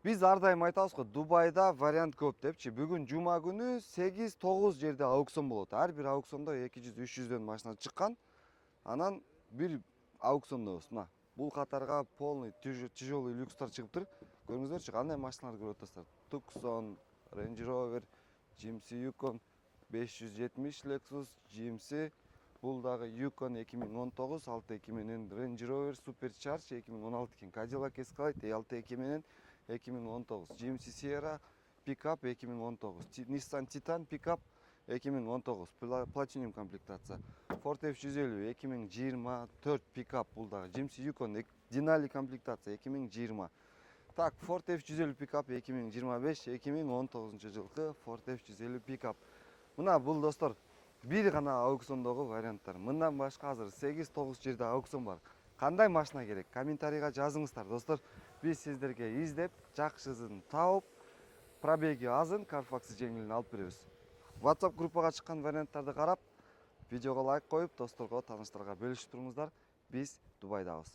Biz ар дайым айтабыз го, Дубайда вариант көп депчи. Бүгүн жума күнү 8-9 жерде аукцион болот. Ар бир аукциондо 200-300дөн машина чыккан. Анан бир аукциондобуз. Мына бул катарга полный тяжелый люкстар чыгыптыр. Көрүңүздөрчү, кандай машиналар көрүп атасыздар. Tucson, Range Rover, GMC Yukon 570 Lexus, GMC. Бул дагы Yukon 2019, 6.2 менен Range Rover Supercharge 2016 экен. Cadillac Escalade E6.2 менен 2019, GMC Sierra Pickup 2019, Nissan Titan Pickup 2019, Platinum комплектация, Ford F150 2024 Pickup бул дагы, GMC Yukon Denali комплектация 2020. Так, Ford F150 Pickup 2025, 2019 жылкы Ford F150 Pickup. Мына бул достор бир гана аукциондогу варианттар. Мындан башка азыр 8-9 жерде аукцион бар. Кандай машина керек? Комментарийга жазыңыздар, достор. Биз сиздерге издеп, жакшысын тауып, пробеги азын, Carfax жеңилин алып беребиз. WhatsApp группага чыккан варианттарды карап, видеого лайк коюп, досторго, тааныштарга бөлүшүп туруңуздар. Биз Дубайдабыз.